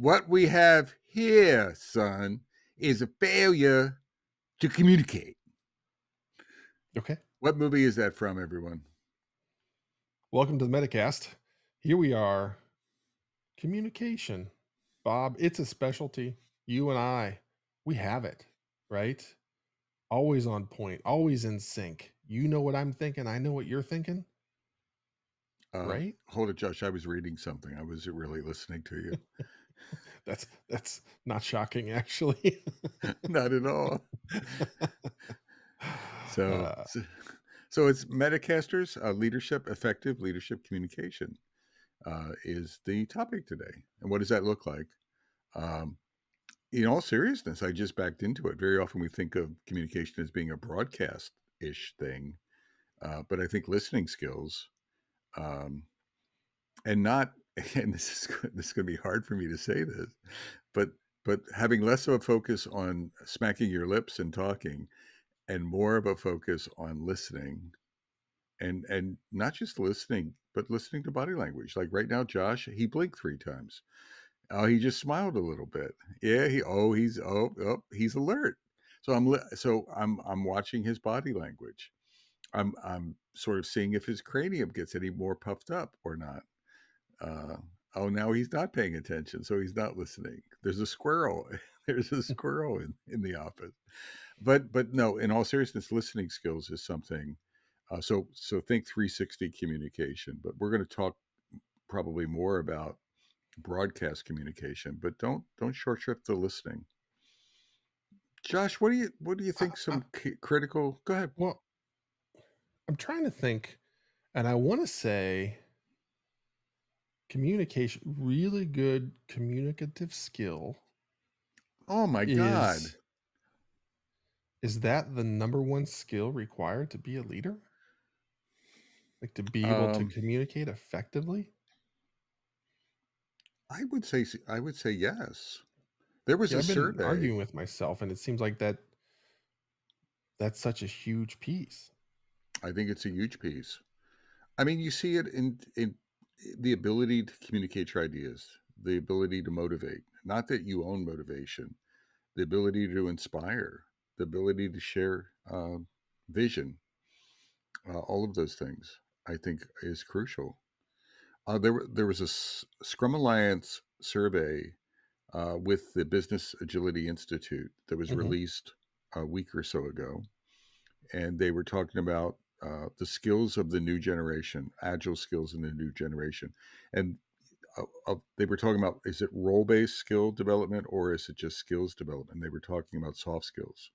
What we have here, son, is a failure to communicate. Okay. What movie is that from, everyone? Welcome to the Metacast. Here we are. Communication. Bob, it's a specialty. You and I, we have it, right? Always on point, always in sync. You know what I'm thinking. I know what you're thinking, right? Hold it, Josh. I was reading something. I wasn't really listening to you. That's not shocking, actually. Not at all. So, uh, so, so it's Metacasters, leadership, effective leadership communication is the topic today. And what does that look like? Um, in all seriousness, I just backed into it. Very often we think of communication as being a broadcast-ish thing, but I think listening skills um, and not and this is going to be hard for me to say this, but having less of a focus on smacking your lips and talking and more of a focus on listening and not just listening but listening to body language. Like right now, Josh, he blinked 3 times. Oh, he just smiled a little bit. Yeah, he's alert. So I'm watching his body language. I'm sort of seeing if his cranium gets any more puffed up or not. Uh, oh, now he's not paying attention, so he's not listening. There's a squirrel. There's a squirrel in the office. But no, in all seriousness, listening skills is something. So think 360 communication. But we're going to talk probably more about broadcast communication. But don't short shrift the listening. Josh, what do you I, think? I, Some critical. Go ahead. well, I'm trying to think, and I want to say communication, really good communicative skill Oh my God. is Is that the number one skill required to be a leader? Like, to be able to Um, communicate effectively? I would say yes. There was Yeah, a I've been survey. arguing with myself, and it seems like that's such a huge piece. I think it's a huge piece. I mean, you see it in the ability to communicate your ideas, the ability to motivate. Not that you own motivation, the ability to inspire, the ability to share vision. All of those things, I think, is crucial. There was a Scrum Alliance survey with the Business Agility Institute that was Mhm. released a week or so ago, and they were talking about the skills of the new generation, agile skills in the new generation, and they were talking about, is it role based skill development or is it just skills development? They were talking about soft skills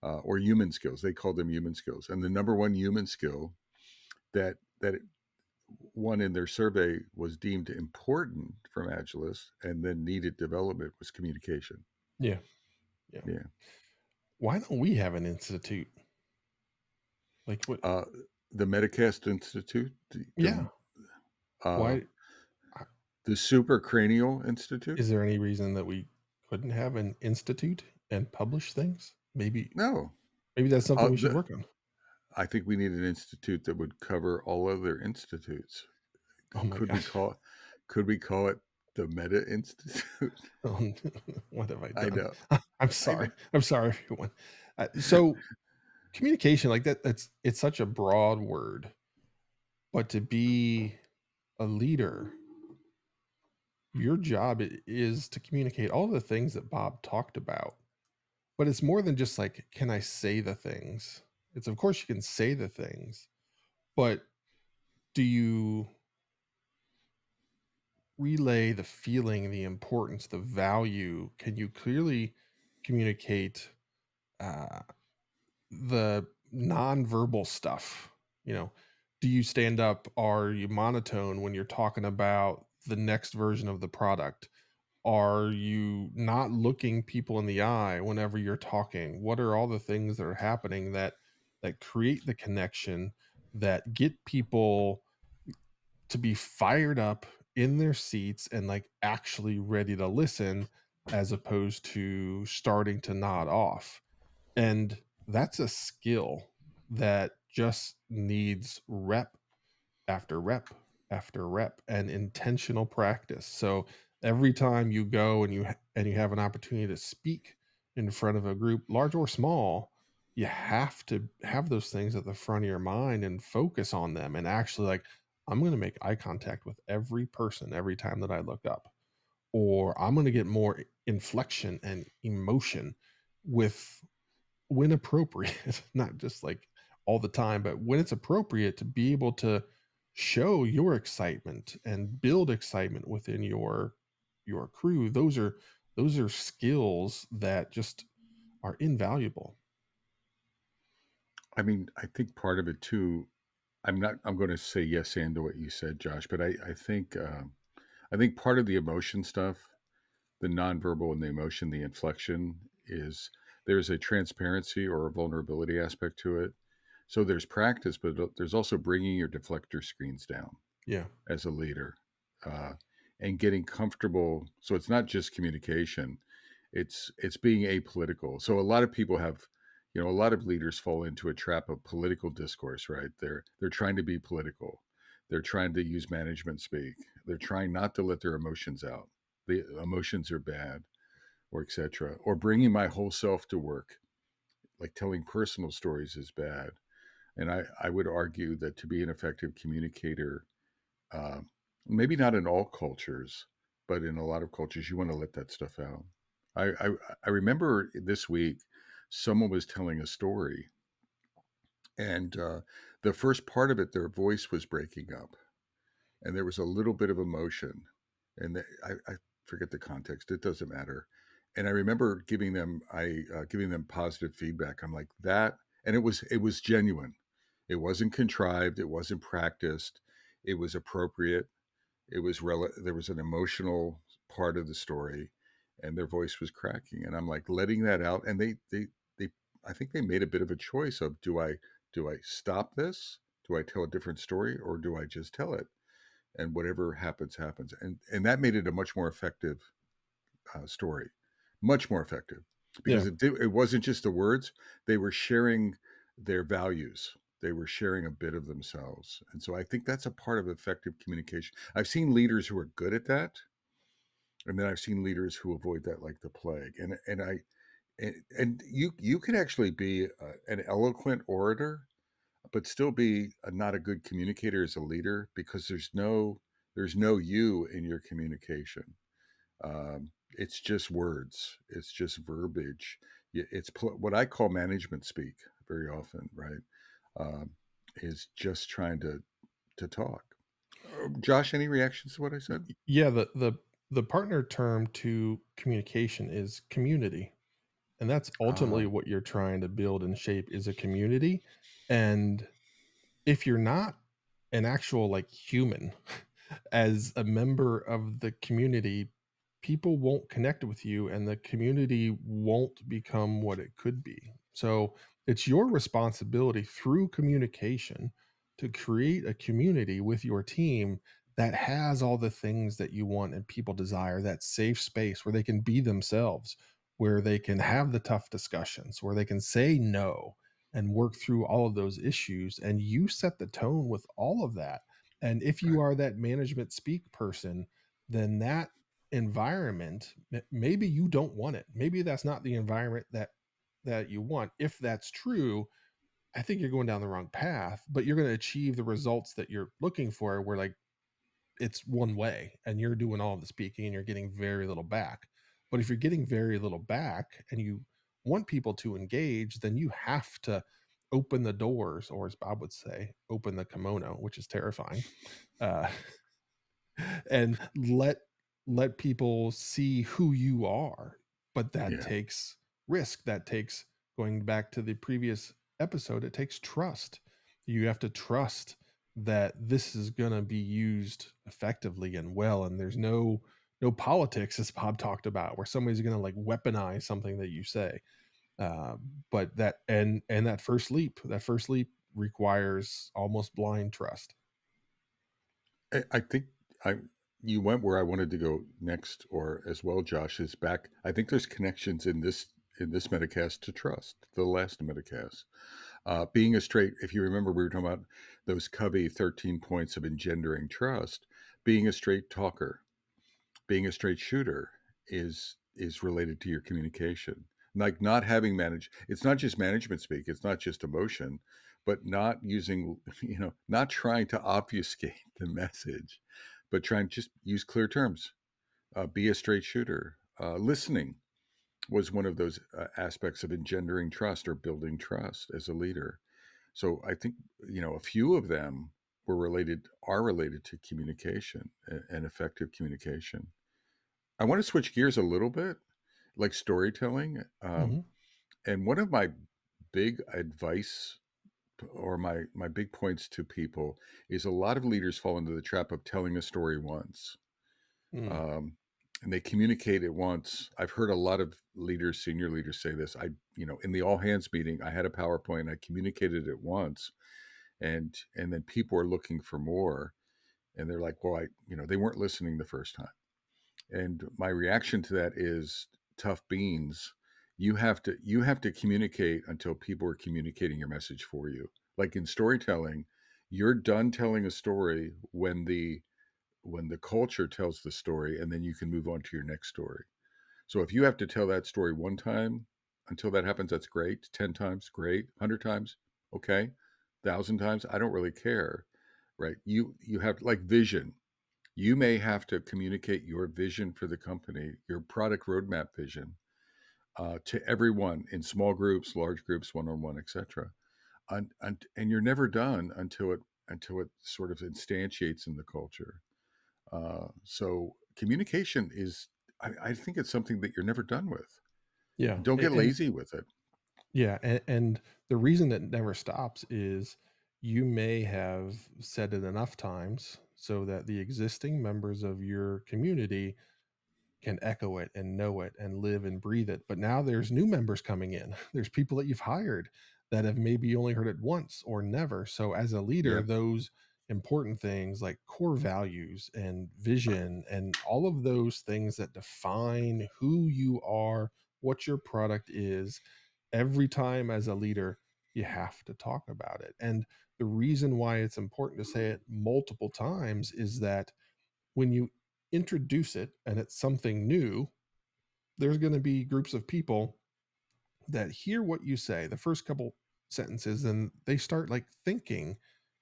or human skills. They called them human skills, and the number one human skill that one in their survey was deemed important from agilists and then needed development was communication. Yeah, yeah. Yeah. Why don't we have an institute? Like, what? Uh, the Metacast Institute, Yeah. uh, Why I the Supracranial Institute. is there any reason that we couldn't have an institute and publish things? No, Maybe that's something we should the, work on. I think we need an institute that would cover all other institutes. Oh my Could we gosh. call could we call it the Meta Institute? Oh, what have I I done? know. I'm I know. sorry. I'm sorry, everyone. So communication, like it's such a broad word, but to be a leader, your job is to communicate all the things that Bob talked about. But it's more than just like, can I say the things? It's, of course you can say the things, but do you relay the feeling, the importance, the value? Can you clearly communicate uh, the nonverbal stuff? You know, do you stand up? Are you monotone when you're talking about the next version of the product? Are you not looking people in the eye whenever you're talking? What are all the things that are happening that create the connection, that get people to be fired up in their seats and like actually ready to listen, as opposed to starting to nod off? And that's a skill that just needs rep after rep after rep and intentional practice. So Every time you go and and you have an opportunity to speak in front of a group, large or small, you have to have those things at the front of your mind and focus on them and actually like, I'm going to make eye contact with every person every time that I look up, or I'm going to get more inflection and emotion with when appropriate, not just like all the time, but when it's appropriate to be able to show your excitement and build excitement within your crew. Those are skills that just are invaluable. I mean, I think part of it too. I'm going to say yes and to what you said, Josh, but I think part of the emotion stuff, the nonverbal and the emotion, the inflection is there's a transparency or a vulnerability aspect to it. So there's practice, but there's also bringing your deflector screens down Yeah. as a leader, uh, and getting comfortable. So it's not just communication; it's being apolitical. So a lot of people have, a lot of leaders fall into a trap of political discourse. Right? They're trying to be political. They're trying to use management speak. They're trying not to let their emotions out. The emotions are bad, or etc. Or bringing my whole self to work, like telling personal stories, is bad. And I would argue that to be an effective communicator, uh, maybe not in all cultures, but in a lot of cultures, you want to let that stuff out. I remember this week, someone was telling a story, and the first part of it, their voice was breaking up, and there was a little bit of emotion, and I forget the context. It doesn't matter. And I remember giving them positive feedback. I'm like that, and it was genuine. It wasn't contrived. It wasn't practiced. It was appropriate. There was an emotional part of the story, and their voice was cracking, and I'm like letting that out, and they I think they made a bit of a choice of do I stop this, do I tell a different story, or do I just tell it, and whatever happens happens, and that made it a much more effective story, much more effective, Yeah. because it wasn't just the words. They were sharing their values. They were sharing a bit of themselves, and so I think that's a part of effective communication. I've seen leaders who are good at that, and then I've seen leaders who avoid that like the plague. And you can actually be an eloquent orator, but still be not a good communicator as a leader, because there's no you in your communication. It's just words. It's just verbiage. It's what I call management speak very often, right? Um, is just trying to talk. Josh, any reactions to what I said? Yeah, the partner term to communication is community. And that's ultimately Ah, what you're trying to build and shape is a community. And if you're not an actual like human as a member of the community, people won't connect with you and the community won't become what it could be. So it's your responsibility through communication to create a community with your team that has all the things that you want and people desire, that safe space where they can be themselves, where they can have the tough discussions, where they can say no and work through all of those issues. And you set the tone with all of that. And if you right, are that management speak person, then that environment, maybe you don't want it. Maybe that's not the environment that you want. If that's true, I think you're going down the wrong path, but you're going to achieve the results that you're looking for where like it's one way and you're doing all the speaking and you're getting very little back. But if you're getting very little back and you want people to engage, then you have to open the doors, or as Bob would say, open the kimono, which is terrifying. Uh, and let people see who you are. But that yeah, takes risk. That takes, going back to the previous episode, it takes trust. You have to trust that this is going to be used effectively and well, and there's no politics, as Bob talked about, where somebody's going to like weaponize something that you say. But and that first leap requires almost blind trust. I think I you went where I wanted to go next, or as well, Josh, is back. I think there's connections in this Metacast to trust, the last Metacast. Being a straight, if you remember, we were talking about those Covey 13 points of engendering trust. Being a straight talker, Being a straight shooter is related to your communication. Like not having manage it's not just management speak, it's not just emotion, but not using, not trying to obfuscate the message, but trying to just use clear terms. Be a straight shooter. Listening was one of those aspects of engendering trust or building trust as a leader. So I think, a few of them are related to communication and effective communication. I want to switch gears a little bit, like storytelling. Mhm. And one of my big advice or my big points to people is a lot of leaders fall into the trap of telling a story once. Mm. Um, and they communicate it once. I've heard a lot of leaders, senior leaders say this. In the all hands meeting, I had a PowerPoint, I communicated it once, and then people are looking for more. And they're like, well, they weren't listening the first time. And my reaction to that is tough beans. You have to communicate until people are communicating your message for you. Like in storytelling, you're done telling a story when the culture tells the story, and then you can move on to your next story. So if you have to tell that story one time until that happens, that's great. 10 times, great. 100 times, okay. 1,000 times, I don't really care. Right? You have like vision. You may have to communicate your vision for the company, your product roadmap vision, to everyone in small groups, large groups, one-on-one, etc. And you're never done until it sort of instantiates in the culture. So communication is, I think it's something that you're never done with. Yeah, Don't get and lazy with it. yeah, and the reason it never stops is you may have said it enough times so that the existing members of your community can echo it and know it and live and breathe it. But now there's new members coming in. There's people that you've hired that have maybe only heard it once or never. So as a leader, Yep, those important things like core values and vision and all of those things that define who you are, what your product is, every time as a leader, you have to talk about it. And the reason why it's important to say it multiple times is that when you introduce it and it's something new, there's going to be groups of people that hear what you say, the first couple sentences, and they start like thinking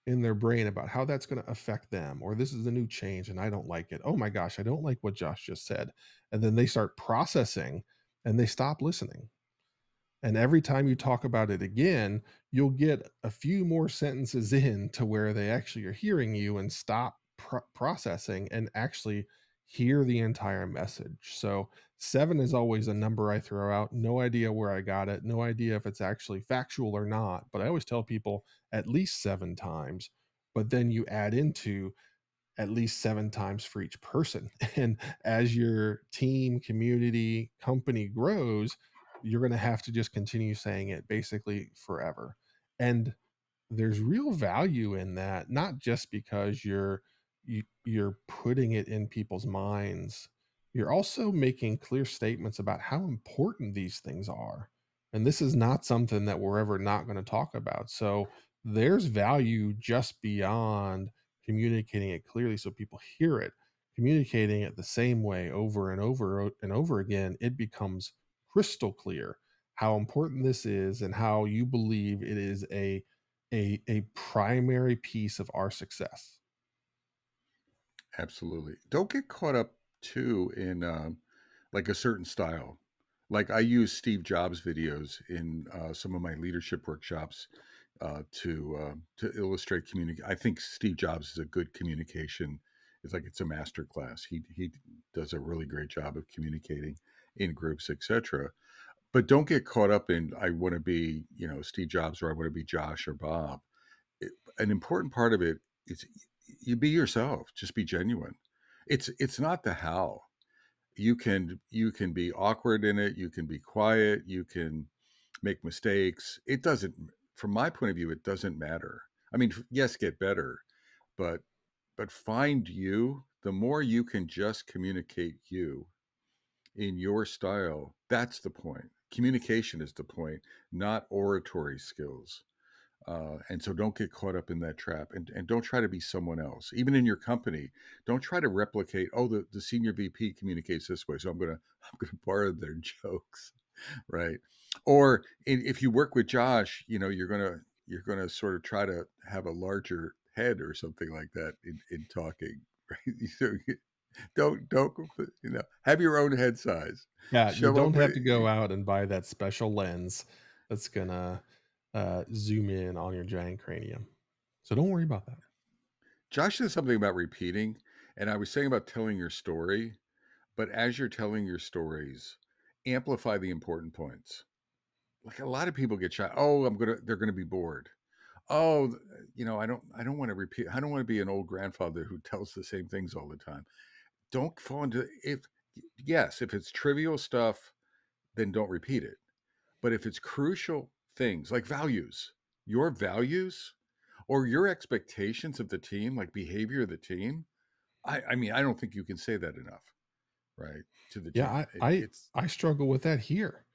in their brain about how that's going to affect them, or this is a new change and I don't like it. Oh my gosh, I don't like what Josh just said. And then they start processing and they stop listening. And every time you talk about it again, you'll get a few more sentences in to where they actually are hearing you and stop processing and actually hear the entire message. So, 7 is always a number I throw out. No idea where I got it. No idea if it's actually factual or not. But I always tell people at least 7 times. But then you add into at least 7 times for each person. And as your team, community, company grows, you're going to have to just continue saying it basically forever. And there's real value in that, not just because you're putting it in people's minds. You're also making clear statements about how important these things are. And this is not something that we're ever not going to talk about. So there's value just beyond communicating it clearly so people hear it. Communicating it the same way over and over and over again, it becomes crystal clear how important this is and how you believe it is a primary piece of our success. absolutely. Don't get caught up too in like a certain style. Like I use Steve Jobs videos in some of my leadership workshops to illustrate community. I think Steve Jobs is a good communication. It's like it's a master class. He does a really great job of communicating in groups, etc. But don't get caught up in I want to be Steve Jobs or I want to be Josh or Bob. An important part of it is you be yourself. Just be genuine. It's not the how. You can be awkward in it. You can be quiet. You can make mistakes. It doesn't, from my point of view, it doesn't matter. I mean, yes, get better, but find you. The more you can just communicate you in your style, that's the point. Communication is the point, not oratory skills. And so don't get caught up in that trap, and don't try to be someone else. Even in your company, don't try to replicate, oh, the senior VP communicates this way, so I'm gonna borrow their jokes, right? Or if you work with Josh, you're gonna sort of try to have a larger head or something like that in talking, right? So don't have your own head size. Yeah, you Show up. don't have to go out and buy that special lens that's gonna, zoom in on your giant cranium. So don't worry about that. Josh said something about repeating, and I was saying about telling your story, but as you're telling your stories, amplify the important points. Like a lot of people get shy. Oh, they're gonna be bored. Oh, I don't want to repeat. I don't want to be an old grandfather who tells the same things all the time. Don't fall into if yes, if it's trivial stuff, then don't repeat it. But if it's crucial things like values, your values or your expectations of the team, like behavior of the team, I mean, I don't think you can say that enough, right? To the Yeah, team. It's I struggle with that here.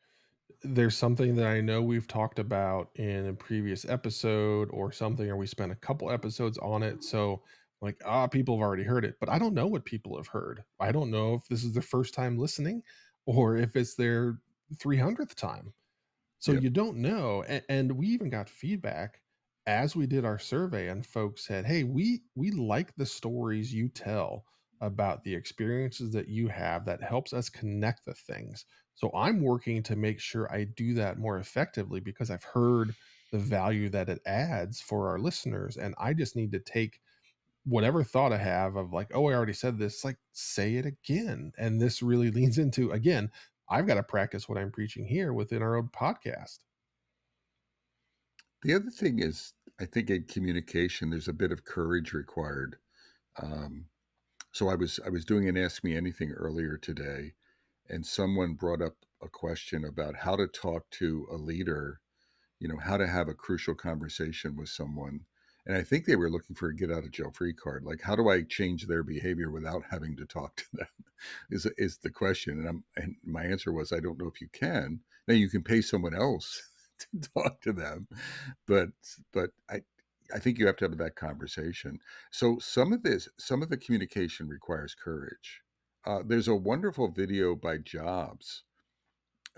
There's something that I know we've talked about in a previous episode or something, or we spent a couple episodes on it. So, like, people have already heard it, but I don't know what people have heard. I don't know if this is their first time listening or if it's their 300th time. So Yep. you don't know, and we even got feedback as we did our survey, and folks said, "Hey, we like the stories you tell about the experiences that you have that helps us connect the things." So I'm working to make sure I do that more effectively because I've heard the value that it adds for our listeners, and I just need to take whatever thought I have of like, "Oh, I already said this," like, say it again, and this really leans into, again, I've gotta practice what I'm preaching here within our own podcast. The other thing is, I think in communication, there's a bit of courage required. Um, so I was doing an Ask Me Anything earlier today, and someone brought up a question about how to talk to a leader, how to have a crucial conversation with someone. And I think they were looking for a get out of jail free card. Like, how do I change their behavior without having to talk to them? Is the question. And my answer was, I don't know if you can. Now you can pay someone else to talk to them, but I think you have to have that conversation. So some of the communication requires courage. There's a wonderful video by Jobs,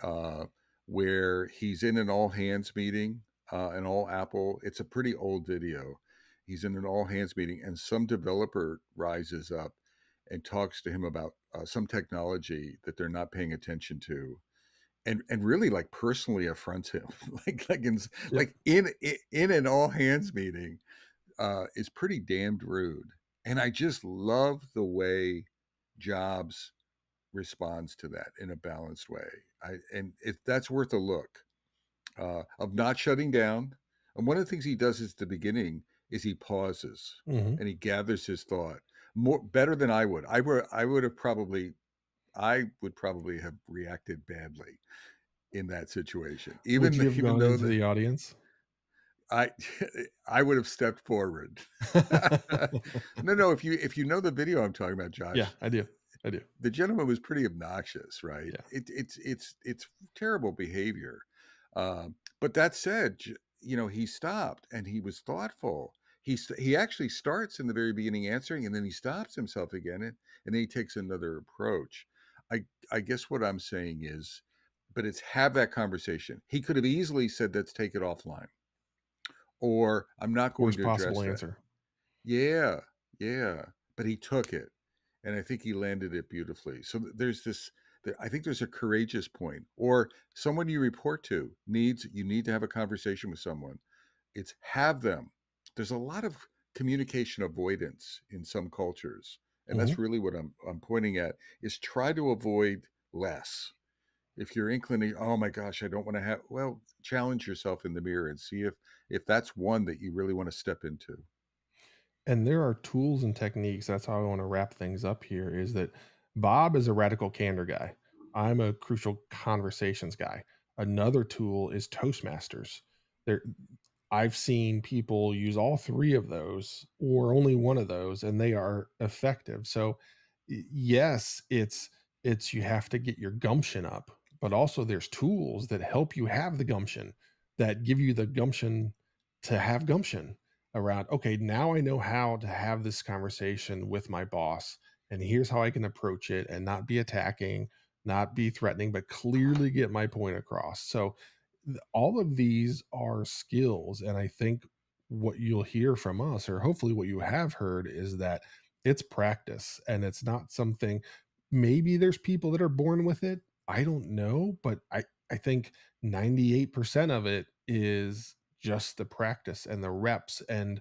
uh, where he's in an all hands meeting, an all Apple. It's a pretty old video. He's in an all hands meeting, and some developer rises up and talks to him about some technology that they're not paying attention to, and really like personally affronts him, Yep. like in an all hands meeting, is pretty damned rude. And I just love the way Jobs responds to that in a balanced way. And if that's worth a look, of not shutting down. And one of the things he does is at the beginning is he pauses Mhm. and he gathers his thought more better than I would. I would probably have reacted badly in that situation. Would Even you have even gone though into that the audience? I I would have stepped forward. No, no, if you know the video I'm talking about, Yeah, Josh, I do. I do. the gentleman was pretty obnoxious, right? Yeah. It's terrible behavior. But that said, he stopped and he was thoughtful. He actually starts in the very beginning answering, and then he stops himself again, and then he takes another approach. I guess what I'm saying is, but it's have that conversation. He could have easily said, "Let's take it offline," or "I'm not going Worst to possible address that." answer. Yeah, yeah, but he took it, and I think he landed it beautifully. So I think there's a courageous point, or someone you report to you need to have a conversation with someone. It's have them. There's a lot of communication avoidance in some cultures, and that's Mhm. really what I'm pointing at, is try to avoid less. If you're inclining, oh my gosh, I don't want to have, well, challenge yourself in the mirror and see if that's one that you really want to step into. And there are tools and techniques. That's how I want to wrap things up here is that Bob is a radical candor guy. I'm a crucial conversations guy. Another tool is Toastmasters. There I've seen people use all 3 of those or only one of those and they are effective. So yes, it's you have to get your gumption up, but also there's tools that help you have the gumption that give you the gumption to have gumption around, okay, now I know how to have this conversation with my boss, and here's how I can approach it and not be attacking, not be threatening, but clearly get my point across. So all of these are skills, and I think what you'll hear from us, or hopefully what you have heard, is that it's practice and it's not something. Maybe there's people that are born with it, I don't know, but I think 98% of it is just the practice and the reps, and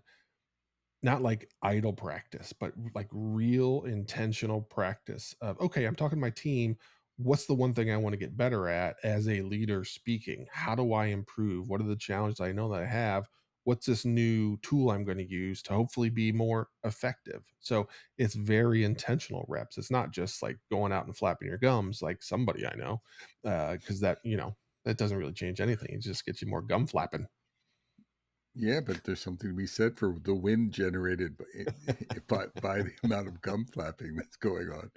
not like idle practice, but like real intentional practice of, okay, I'm talking to my team. What's the one thing I want to get better at as a leader speaking? How do I improve? What are the challenges I know that I have? What's this new tool I'm going to use to hopefully be more effective? So it's very intentional reps. It's not just like going out and flapping your gums like somebody I know, because that, that doesn't really change anything. It just gets you more gum flapping. Yeah, but there's something to be said for the wind generated by the amount of gum flapping that's going on,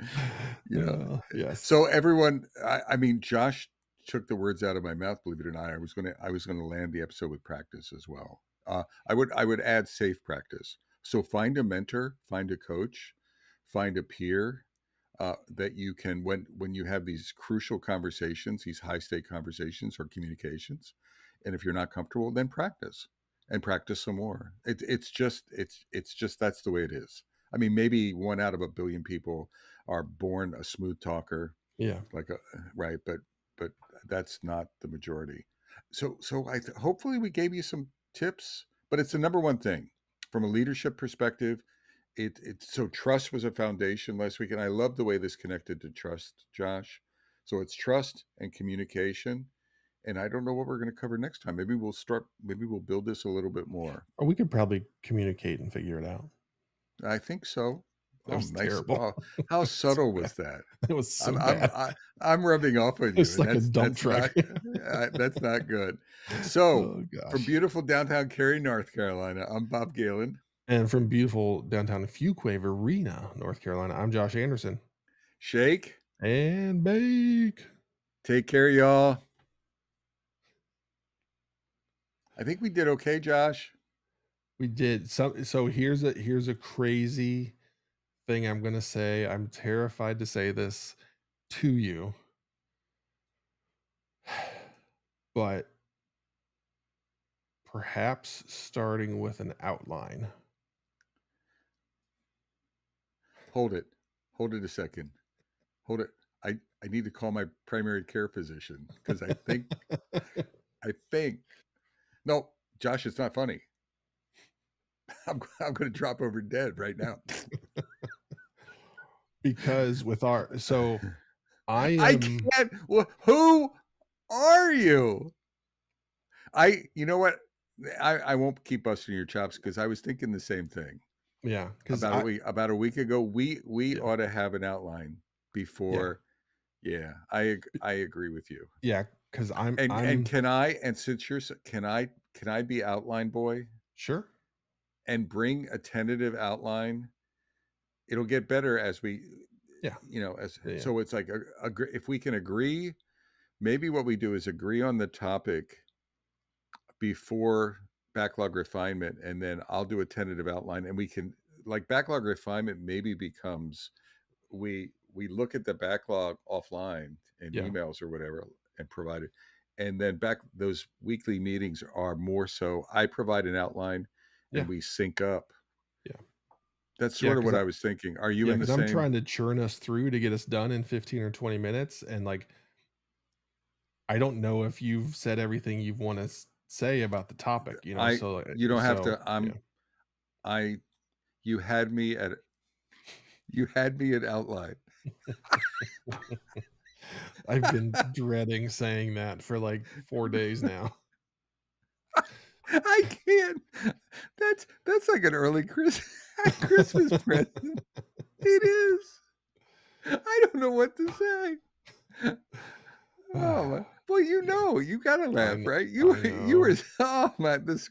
you know? Yes. So everyone, I mean, Josh took the words out of my mouth, believe it or not. I was gonna land the episode with practice as well. I would add safe practice. So find a mentor, find a coach, find a peer, that you can when you have these crucial conversations, these high stake conversations or communications, and if you're not comfortable, then practice and practice some more. It's just that's the way it is. I mean, maybe one out of a billion people are born a smooth talker, Yeah. like a right, but that's not the majority. So hopefully we gave you some tips, but it's the number one thing from a leadership perspective. So trust was a foundation last week, and I love the way this connected to trust, Josh. So it's trust and communication, and I don't know what we're going to cover next time. Maybe we'll build this a little bit more. Or we could probably communicate and figure it out. I think so. That Oh, was nice. terrible. Oh, how So subtle bad. was that? It was I'm so I'm bad. I, I'm rubbing off on you, It's and like a that's dump that's truck. not that's not good. So, Oh from gosh. beautiful downtown Cary, North Carolina, I'm Bob Galen. And from beautiful downtown Fuquay-Varina, North Carolina, I'm Josh Anderson. Shake. And bake. Take care, y'all. I think we did okay, Josh. We did so here's a crazy thing I'm gonna say. I'm terrified to say this to you. But perhaps starting with an outline. Hold it. Hold it a second. Hold it. I need to call my primary care physician because I think no, Josh, it's not funny. I'm going to drop over dead right now. Because with our so I I am can't. Who are you? You know what? I won't keep busting your chops because I was thinking the same thing yeah, because about a I week ago. We yeah, ought to have an outline yeah, before. Yeah, I agree with you. yeah, because And I'm can I? And since can I be outline boy sure. and bring a tentative outline? It'll get better as Yeah, as yeah, so it's like if we can agree, maybe what we do is agree on the topic before backlog refinement, and then I'll do a tentative outline, and we can like backlog refinement maybe becomes we look at the backlog offline in yeah, emails or whatever and provide it, and then back those weekly meetings are more so I provide an outline and yeah, we sync up. yeah, That's yeah, sort of what I was thinking. Are you in the because I'm same? trying to churn us through to get us done in 15 or 20 minutes, and, like, I don't know if you've said everything you wanna say about the topic, I so, You don't have so, to. yeah. I you had me at you had me at outline. I've been dreading saying that for, like, 4 days now. I can't. That's like an early Christmas present. It is. I don't know what to say. Oh my. Well, you gotta I laugh, kn right? You I you were know. oh man, this.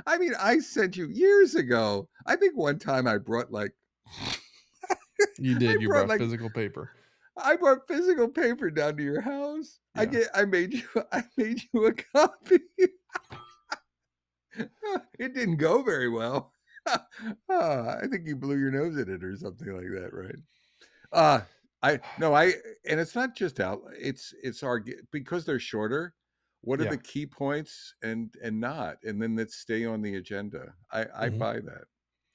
I mean, I sent you years ago. I think one time I brought like You I did, you brought brought like physical paper. I brought physical paper down to your house. Yeah. I made you I made you a copy. It didn't go very well. I think you blew your nose at it or something like that, right? Uh, I no, I and it's not just out it's our because they're shorter, what are Yeah. the key points and not, and then let's stay on the agenda. I Mhm. buy that.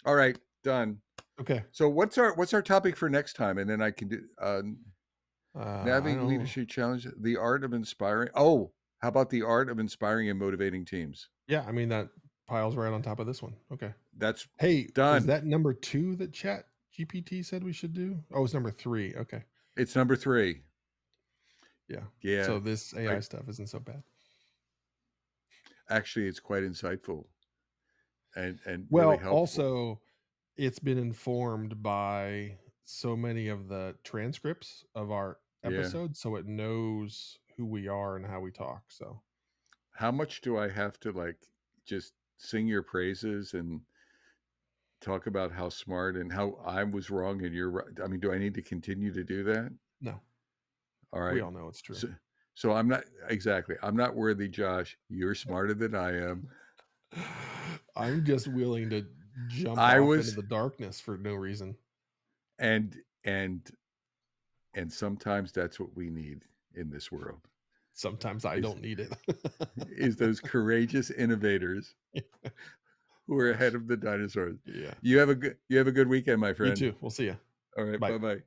All right, done. Okay. So what's our topic for next time? And then I can do I navigating don't leadership challenge, the art of inspiring. Oh, how about the art of inspiring and motivating teams? Yeah, I mean, that piles right on top of this one. Okay. That's Hey, was done. that number 2 that Chat GPT said we should do? Oh, it's number 3. Okay. It's number 3. Yeah. Yeah. So this AI I stuff isn't so bad. actually it's quite insightful and really Well, helpful. also, it's been informed by so many of the transcripts of our Yeah. episodes, so it knows who we are and how we talk, so How much do I have to, like, just sing your praises and talk about how smart and how I was wrong and you're right? I mean, do I need to continue to do that? no, All we right. all know it's true. So so I'm not exactly. I'm not worthy, Josh. You're smarter than I am. I'm just willing to jump I off into was the darkness for no reason. and and and sometimes that's what we need in this world Sometimes I is don't need it. is those courageous innovators who are ahead of the dinosaurs. Yeah. You have a good weekend, my You friend. too. We'll see ya. All right, Bye. bye-bye.